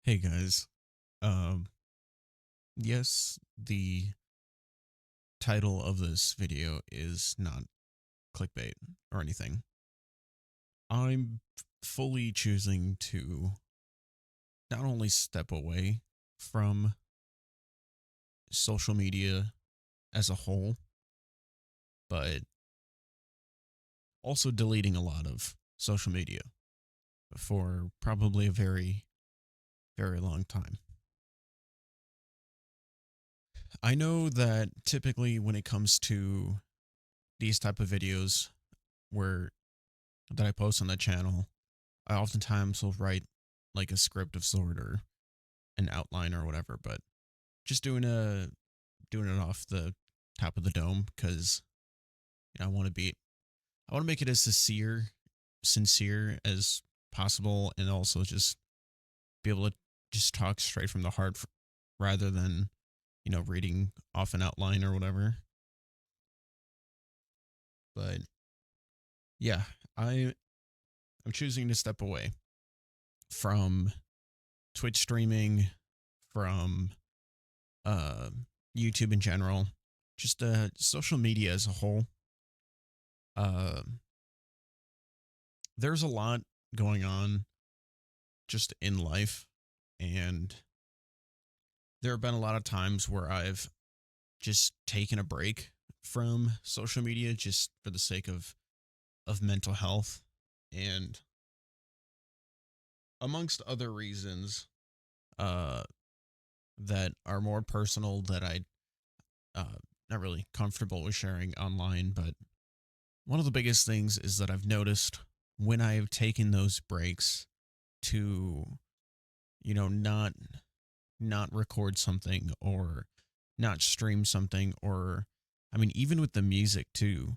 Hey guys. Um yes, the title of this video is not clickbait or anything. I'm fully choosing to not only step away from social media as a whole, but also deleting a lot of social media for probably a very, very long time. I know that typically when it comes to these type of videos where that I post on the channel, I oftentimes will write like a script of sort or an outline or whatever, but just doing it off the top of the dome because I want to be I want to make it as sincere as possible, and also just be able to just talk straight from the heart rather than reading off an outline or whatever. But yeah, I I'm choosing to step away from Twitch streaming, from uh, YouTube in general, just social media as a whole. Uh, there's a lot going on just in life, and there have been a lot of times where I've just taken a break from social media just for the sake of mental health, and amongst other reasons uh, that are more personal that I not really comfortable with sharing online. But one of the biggest things is that I've noticed when I have taken those breaks to, not record something or not stream something, or I mean even with the music too,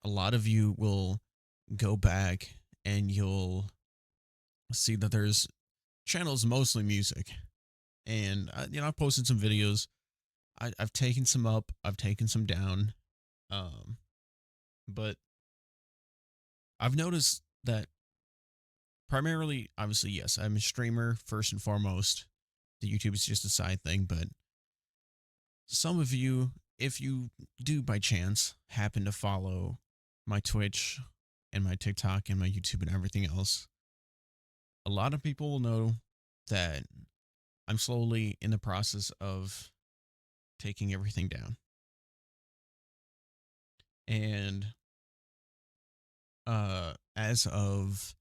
a lot of you will go back and you'll see that there's channels mostly music. And I've posted some videos. I've taken some up, I've taken some down. um but I've noticed that primarily, obviously, yes, I'm a streamer first and foremost. The YouTube is just a side thing, but some of you, if you do by chance happen to follow my Twitch and my TikTok and my YouTube and everything else, a lot of people will know that I'm slowly in the process of taking everything down. And as of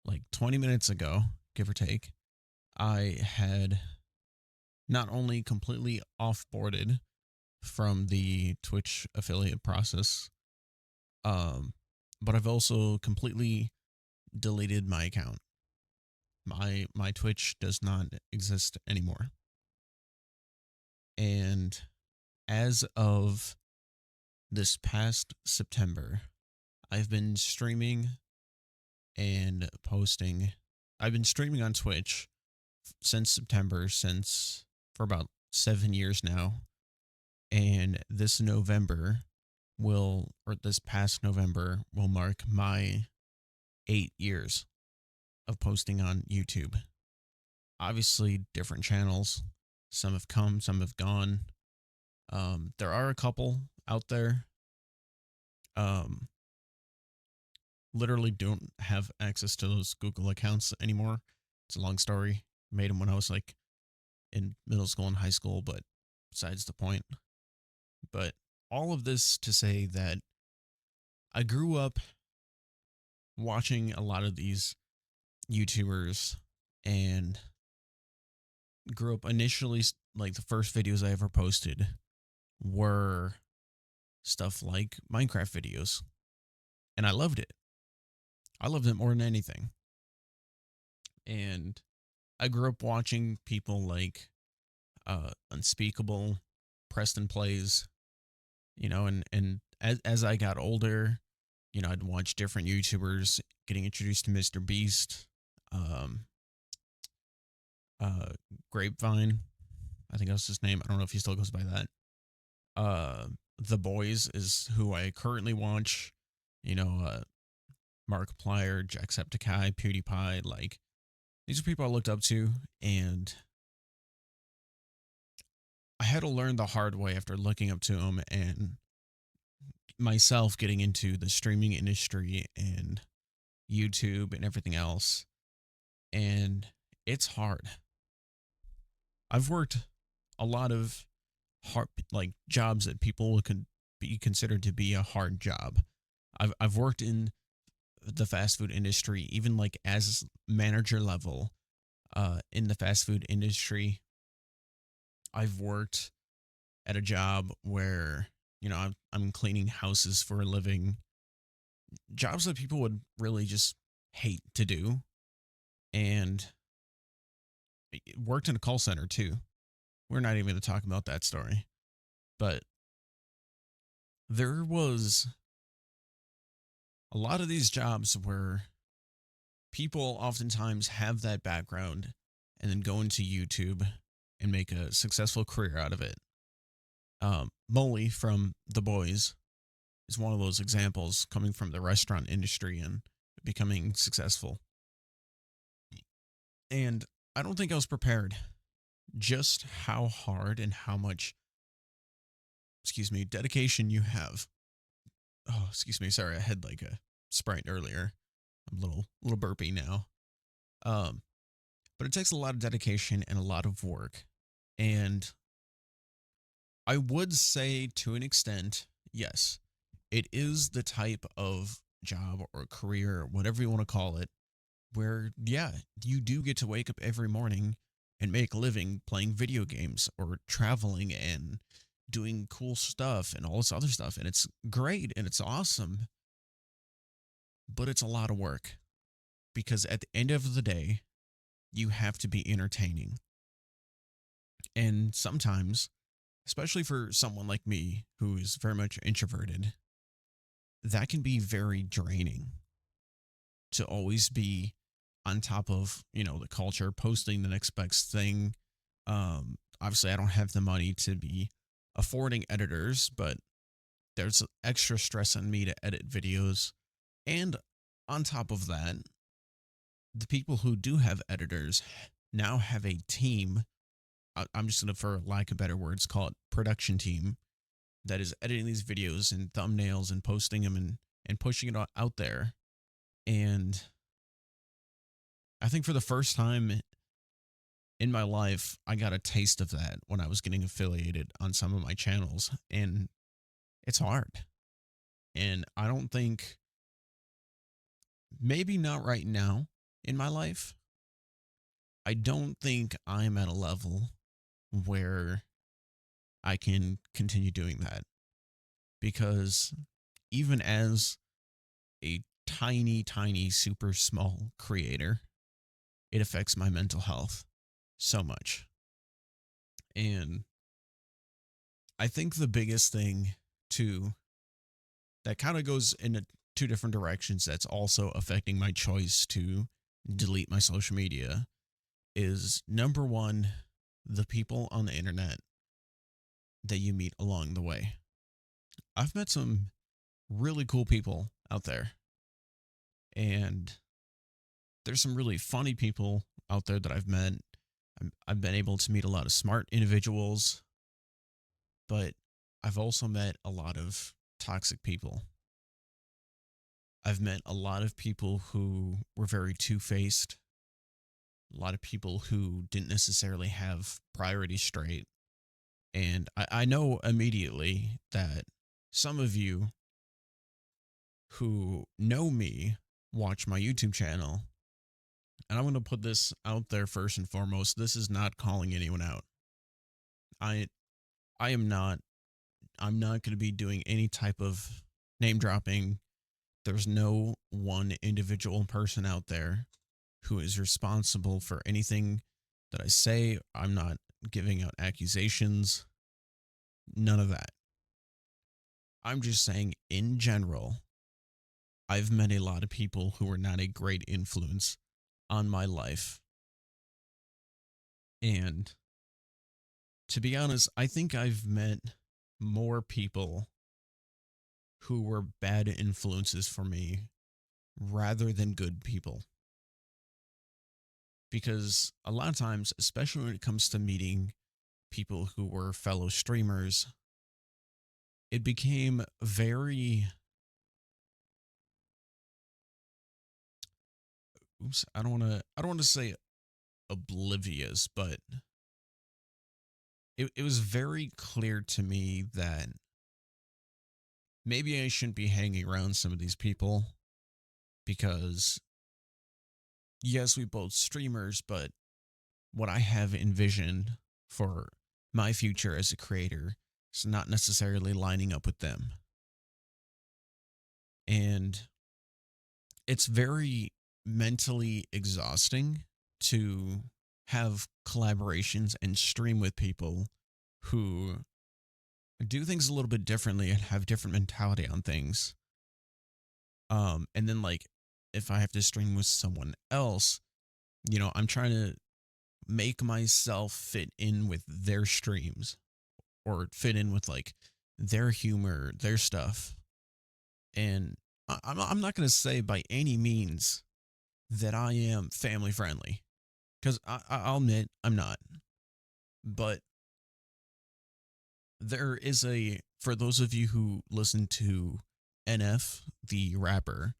like 20 minutes ago, give or take, I had not only completely offboarded from the Twitch affiliate process, um, but I've also completely deleted my account. My Twitch does not exist anymore. And as of this past September, I've been streaming and posting. I've been streaming on Twitch since September, since for about 7 years now. And this November or this past November will mark my 8 years of posting on YouTube. Obviously, different channels. Some have come, some have gone. There are a couple out there. Um, Literally don't have access to those Google accounts anymore. It's a long story. Made them when I was like in middle school and high school, but besides the point. But all of this to say that I grew up watching a lot of these YouTubers, and grew up initially, like the first videos I ever posted were stuff like Minecraft videos, and I loved it. I loved it more than anything. And I grew up watching people like Unspeakable, Preston Plays, and as I got older, I'd watch different YouTubers, getting introduced to Mr. Beast, um, uh, Grapevine. I think that's his name. I don't know if he still goes by that. Uh, The Boys is who I currently watch. You know, Markiplier, Jacksepticeye, PewDiePie. Like, These are people I looked up to, and I had to learn the hard way after looking up to them and myself getting into the streaming industry and YouTube and everything else. And it's hard. I've worked a lot of hard like jobs that people could be considered to be a hard job. I've worked in the fast food industry, even like as manager level, in the fast food industry. I've worked at a job where, I'm cleaning houses for a living, jobs that people would really just hate to do, and worked in a call center too. We're not even going to talk about that story, but there was a lot of these jobs where people oftentimes have that background and then go into YouTube and make a successful career out of it. Molly from The Boys is one of those examples, coming from the restaurant industry and becoming successful. And I don't think I was prepared just how hard and how much, dedication you have. Oh, excuse me. Sorry, I had like a Sprite earlier. I'm a little burpy now. Um, but it takes a lot of dedication and a lot of work. And I would say, to an extent, yes, it is the type of job or career, whatever you want to call it, where, yeah, you do get to wake up every morning and make a living playing video games or traveling and doing cool stuff and all this other stuff. And it's great and it's awesome, but it's a lot of work because at the end of the day, you have to be entertaining. And sometimes, especially for someone like me who is very much introverted, that can be very draining to always be on top of, the culture, posting the next best thing. Obviously, I don't have the money to be affording editors, but there's extra stress on me to edit videos. And on top of that, the people who do have editors now have a team. I'm just going to, for lack of better words, call it production team, that is editing these videos and thumbnails and posting them and pushing it out there. And I think for the first time in my life, I got a taste of that when I was getting affiliated on some of my channels. And it's hard. And I don't think, maybe not right now in my life, I don't think I'm at a level where I can continue doing that. Because even as a tiny, tiny, super small creator, it affects my mental health so much. And I think the biggest thing, too, that kind of goes in two different directions that's also affecting my choice to delete my social media is, number one, the people on the internet that you meet along the way. I've met some really cool people out there, and there's some really funny people out there that I've met. I've been able to meet a lot of smart individuals, but I've also met a lot of toxic people. I've met a lot of people who were very two faced, a lot of people who didn't necessarily have priorities straight. And I know immediately that some of you who know me watch my YouTube channel. And I'm going to put this out there first and foremost. This is not calling anyone out. I I am not I'm not going to be doing any type of name dropping. There's no one individual person out there who is responsible for anything that I say. I'm not giving out accusations. None of that. I'm just saying, in general, I've met a lot of people who were not a great influence on my life. And to be honest, I think I've met more people who were bad influences for me rather than good people. because a lot of times, especially when it comes to meeting people who were fellow streamers, it became very, oops, I don't want to say oblivious, but it was very clear to me that maybe I shouldn't be hanging around some of these people because yes, we both streamers, but what I have envisioned for my future as a creator is not necessarily lining up with them. And it's very mentally exhausting to have collaborations and stream with people who do things a little bit differently and have different mentality on things. And then like if I have to stream with someone else, I'm trying to make myself fit in with their streams or fit in with like their humor, their stuff. And I'm not going to say by any means that I am family friendly because I'll admit I'm not. But there is for those of you who listen to NF, the rapper,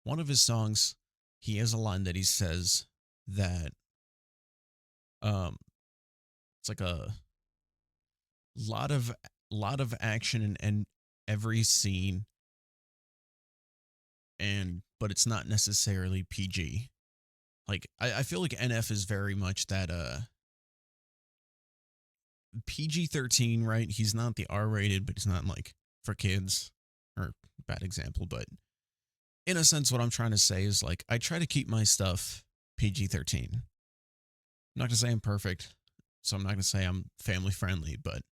one of his songs, he has a line that he says that um it's like a lot of action in every scene, and but it's not necessarily PG. Like I feel like NF is very much that PG-13, right? He's not the R-rated, but he's not like for kids, or bad example, but in a sense what I'm trying to say is like I try to keep my stuff PG-13. I'm not going to say I'm perfect, so I'm not going to say I'm family friendly, but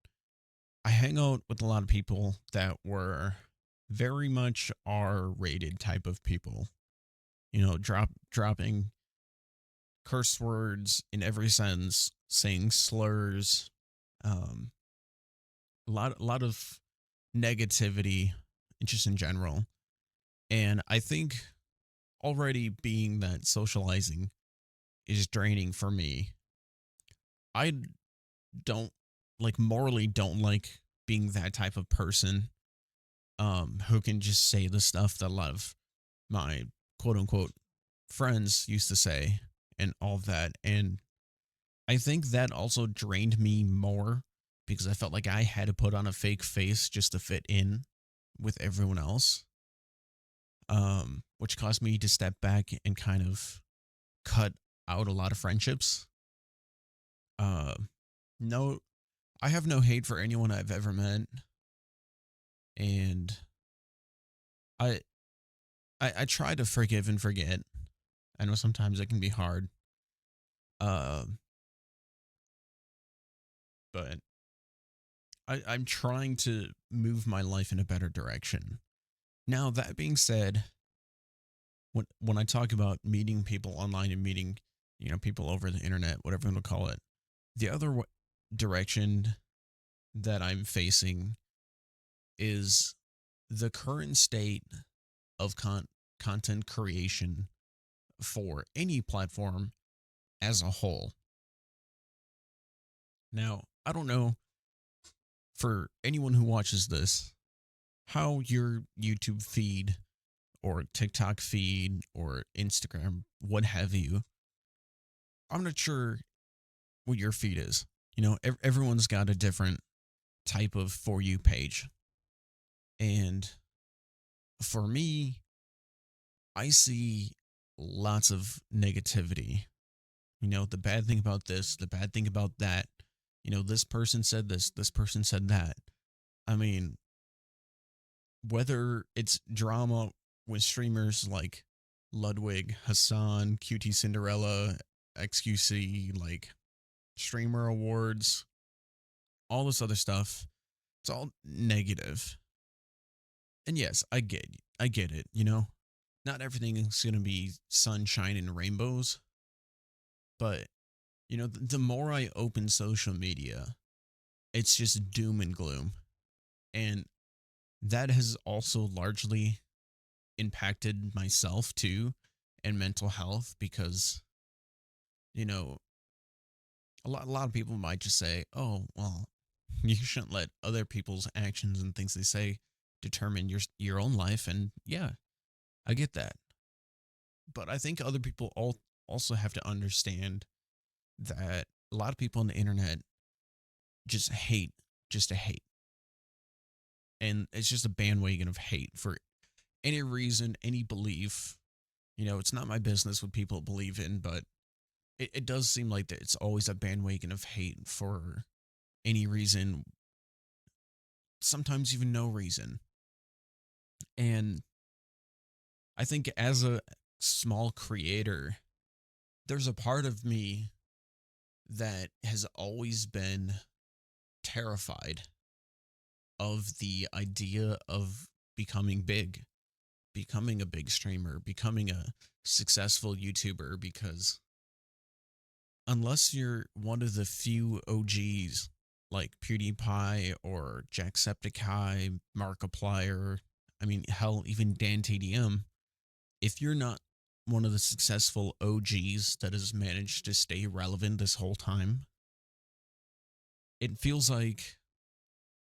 I hang out with a lot of people that were very much R-rated type of people. Dropping curse words in every sentence, saying slurs, um, a lot of negativity, just in general. And I think already being that socializing is draining for me, I don't morally don't like being that type of person who can just say the stuff that a lot of my quote unquote friends used to say and all of that. And I think that also drained me more because I felt like I had to put on a fake face just to fit in with everyone else, which caused me to step back and kind of cut out a lot of friendships. Uh, no, I have no hate for anyone I've ever met, and I, I try to forgive and forget. I know sometimes it can be hard, uh, but I'm trying to move my life in a better direction. Now, that being said, when I talk about meeting people online and meeting, people over the internet, whatever you want to call it, the other direction that I'm facing is the current state of content creation for any platform as a whole. Now, I don't know for anyone who watches this how your YouTube feed or TikTok feed or Instagram, what have you. I'm not sure what your feed is. Everyone's got a different type of For You page. And for me, I see lots of negativity. The bad thing about this, the bad thing about that. This person said this person said that. I mean, whether it's drama with streamers like Ludwig, Hassan, QT Cinderella, XQC, like streamer awards, all this other stuff, it's all negative. And yes, I get it, Not everything is going to be sunshine and rainbows, but the more I open social media, it's just doom and gloom. And that has also largely impacted myself too and mental health because you know, a lot of people might just say, "Oh, well, you shouldn't let other people's actions and things they say determine your own life." And yeah, I get that. But I think other people also have to understand that a lot of people on the internet just hate just to hate. And it's just a bandwagon of hate for any reason, any belief. It's not my business what people believe in, but it does seem like that it's always a bandwagon of hate for any reason, sometimes even no reason. And I think as a small creator, there's a part of me that has always been terrified of the idea of becoming big, becoming a big streamer, becoming a successful YouTuber, because unless you're one of the few OGs like PewDiePie or Jacksepticeye, Markiplier, I mean, hell, even Dan TDM, if you're not one of the successful OGs that has managed to stay relevant this whole time, it feels like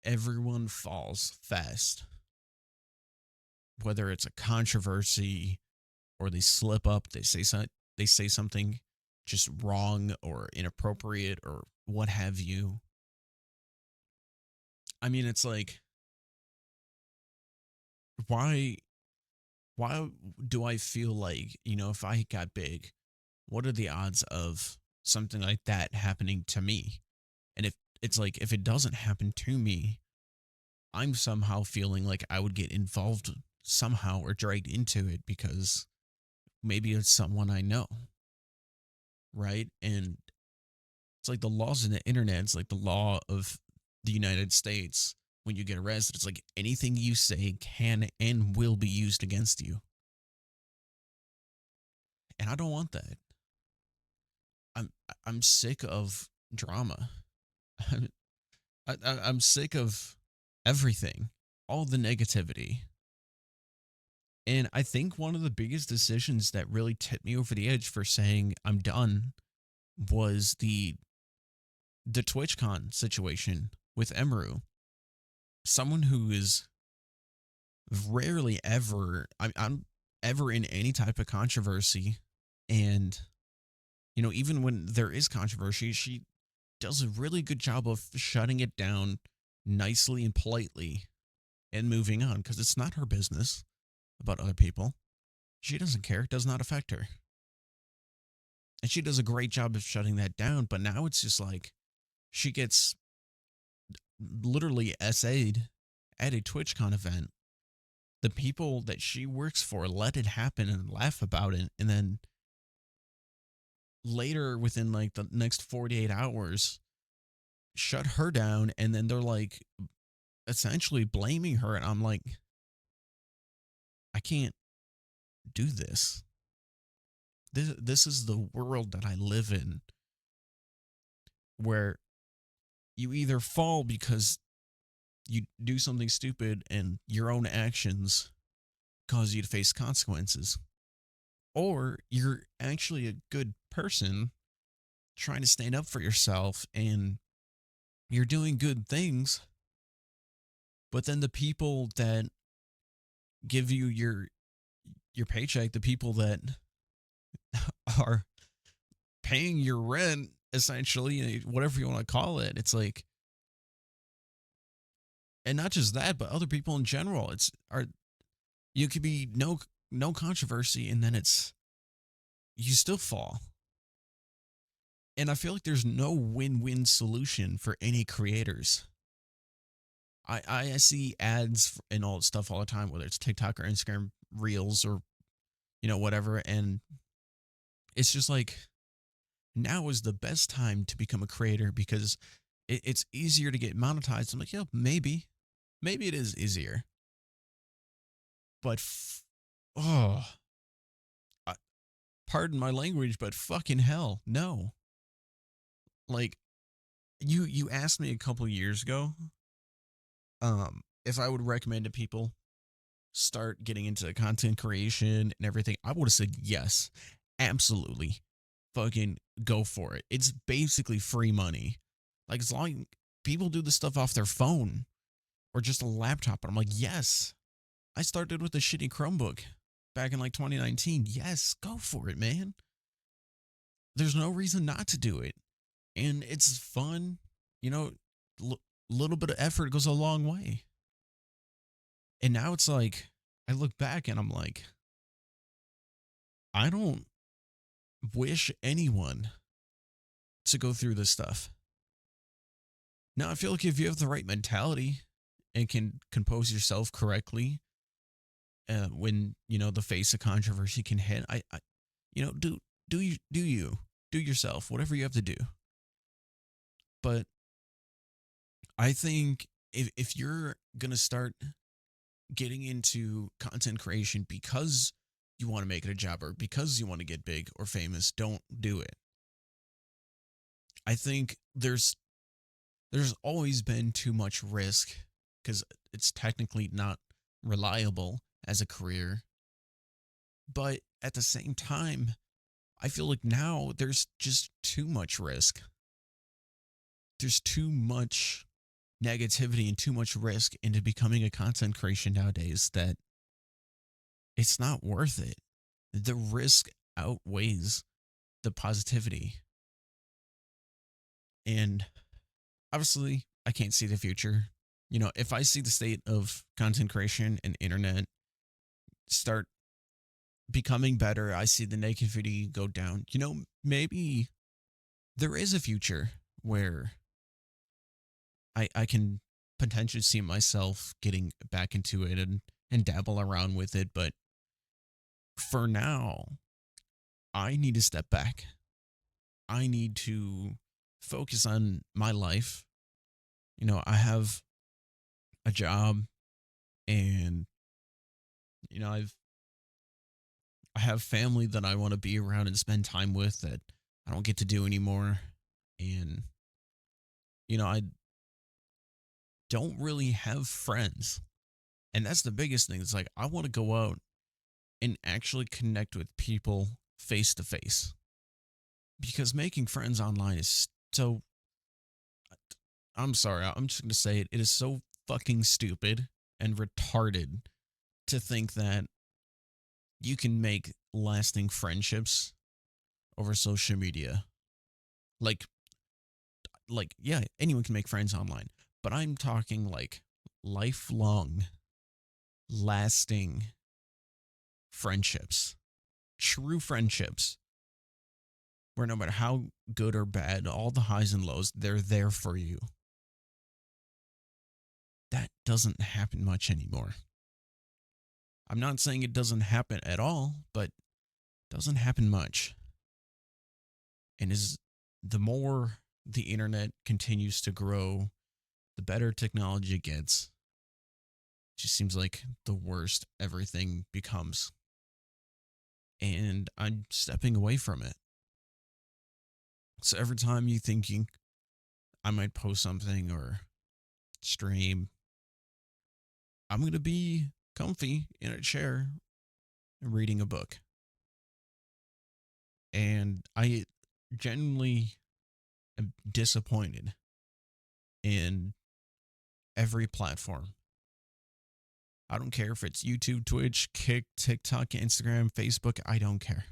everyone falls fast. Whether it's a controversy or they slip up, they say something just wrong or inappropriate or what have you. I mean, it's like, why why do I feel like, if I got big, what are the odds of something like that happening to me? And if it's like, if it doesn't happen to me, I'm somehow feeling like I would get involved somehow or dragged into it because maybe it's someone I know, right? And it's like the laws in the internet, it's like the law of the United States. When you get arrested, it's like anything you say can and will be used against you. And I don't want that. I'm I'm sick of drama. I'm I'm sick of everything, all the negativity. And I think one of the biggest decisions that really tipped me over the edge for saying I'm done was the TwitchCon situation with Emru. Someone who is rarely ever I'm ever in any type of controversy, and even when there is controversy, she does a really good job of shutting it down nicely and politely and moving on because it's not her business about other people. She doesn't care. It does not affect her. And she does a great job of shutting that down. But now it's just like she gets literally SA'd at a TwitchCon event. The people that she works for let it happen and laugh about it. And then later, within like the next 48 hours, shut her down. And then they're like essentially blaming her. And I'm like, I can't do this. This is the world that I live in, where you either fall because you do something stupid and your own actions cause you to face consequences, or you're actually a good person trying to stand up for yourself and you're doing good things, but then the people that give you your paycheck, the people that are paying your rent, essentially, whatever you want to call it, it's like, and not just that, but other people in general, you could be no controversy, and then it's you still fall. And I feel like there's no win-win solution for any creators. I see ads and all that stuff all the time, whether it's TikTok or Instagram Reels or whatever, and it's just like, now is the best time to become a creator because it's easier to get monetized. I'm like, yeah, maybe it is easier, but oh, I, pardon my language, but fucking hell, no. Like, you asked me a couple years ago, if I would recommend to people start getting into content creation and everything, I would have said yes, absolutely. Fucking go for it. It's basically free money. Like, as long people do this stuff off their phone or just a laptop, and I'm like, yes. I started with a shitty Chromebook back in like 2019. Yes, go for it, man. There's no reason not to do it. And it's fun. You know, little bit of effort goes a long way. And now it's like, I look back and I'm like, I don't wish anyone to go through this stuff. Now, I feel like if you have the right mentality and can compose yourself correctly, when the face of controversy can hit, I do yourself, whatever you have to do. But I think if you're gonna start getting into content creation because you want to make it a job or because you want to get big or famous, don't do it. I think there's always been too much risk because it's technically not reliable as a career. But at the same time, I feel like now there's just too much risk. There's too much negativity and too much risk into becoming a content creation nowadays that it's not worth it. The risk outweighs the positivity. And obviously, I can't see the future. If I see the state of content creation and internet start becoming better, I see the negativity go down. Maybe there is a future where I can potentially see myself getting back into it and dabble around with it. But for now, I need to step back. I need to focus on my life. I have a job and, I have family that I want to be around and spend time with that I don't get to do anymore. And, I don't really have friends. And that's the biggest thing. It's like, I want to go out and actually connect with people face to face because making friends online is so, I'm sorry, I'm just going to say it. It is so fucking stupid and retarded to think that you can make lasting friendships over social media. Like, yeah, anyone can make friends online, but I'm talking like lifelong, lasting friendships, true friendships, where no matter how good or bad, all the highs and lows, they're there for you. That doesn't happen much anymore. I'm not saying it doesn't happen at all, but it doesn't happen much. And the more the internet continues to grow, the better technology gets. It just seems like the worst everything becomes. And I'm stepping away from it. So every time you thinking I might post something or stream, I'm going to be comfy in a chair reading a book. And I genuinely am disappointed in every platform. I don't care if it's YouTube, Twitch, Kick, TikTok, Instagram, Facebook. I don't care.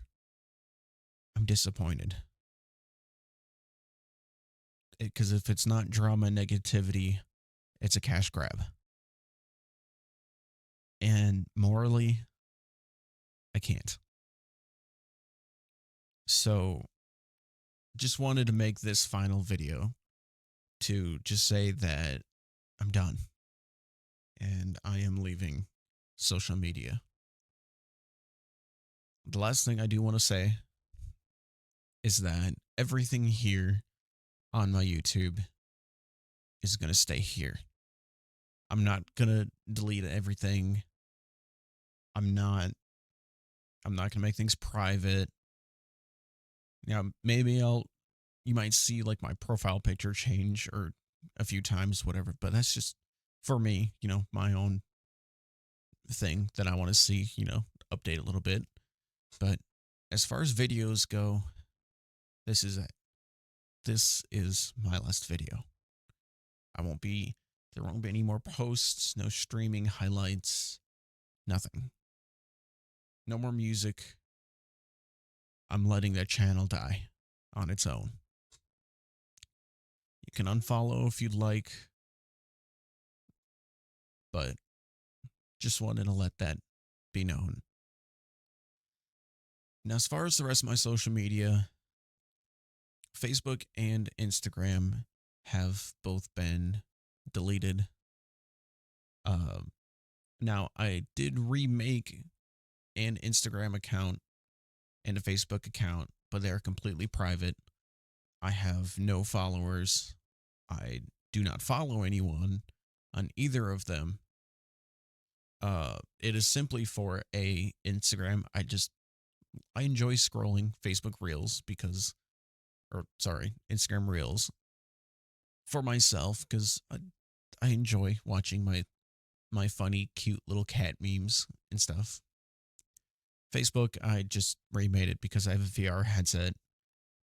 I'm disappointed. Because if it's not drama negativity, it's a cash grab. And morally, I can't. So just wanted to make this final video to just say that I'm done and I am leaving social media. The last thing I do want to say is that everything here on my YouTube is going to stay here. I'm not going to delete everything. I'm not going to make things private. Maybe you might see like my profile picture change or a few times, whatever, but that's just for me, my own thing that I want to see, update a little bit. But as far as videos go, This is it. This is my last video. I won't be, there won't be any more posts, no streaming highlights, nothing. No more music. I'm letting that channel die on its own. You can unfollow if you'd like, but just wanted to let that be known. Now, as far as the rest of my social media, Facebook and Instagram have both been deleted. Um, Now, I did remake an Instagram account and a Facebook account, but they're completely private. I have no followers. I do not follow anyone on either of them. It is simply for a Instagram. I enjoy scrolling Facebook Reels because, or sorry, Instagram Reels for myself because I enjoy watching my funny, cute little cat memes and stuff. Facebook, I just remade it because I have a VR headset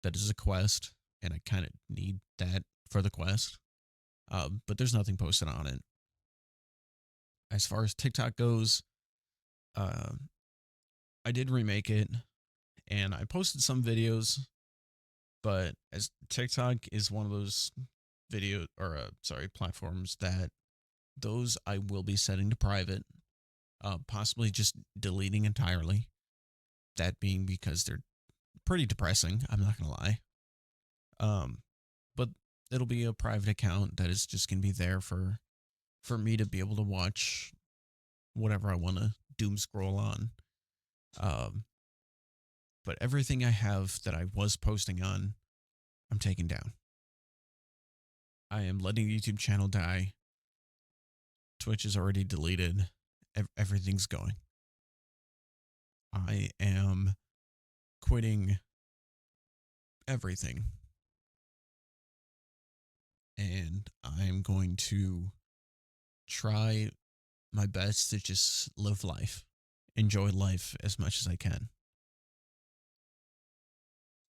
that is a Quest, and I kind of need that for the Quest. But there's nothing posted on it. As far as TikTok goes, uh, I did remake it, and I posted some videos, but as TikTok is one of those platforms that those I will be setting to private, possibly just deleting entirely. That being because they're pretty depressing. I'm not gonna lie. Um, but it'll be a private account that is just gonna be there for me to be able to watch whatever I want to doom scroll on. Um, but everything I have that I was posting on, I'm taking down. I am letting the YouTube channel die. Twitch is already deleted. Everything's going. I am quitting everything. And I'm going to try my best to just live life, enjoy life as much as I can.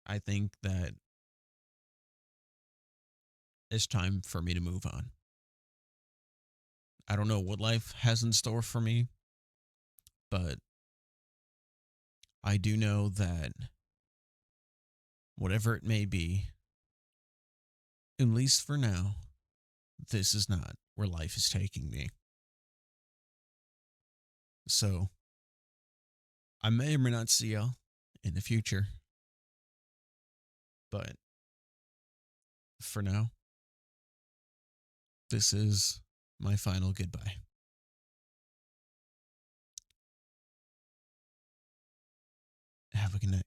I think that it's time for me to move on. I don't know what life has in store for me, but I do know that whatever it may be, at least for now, this is not where life is taking me. So I may or may not see y'all in the future, but for now, this is my final goodbye. Have a good night.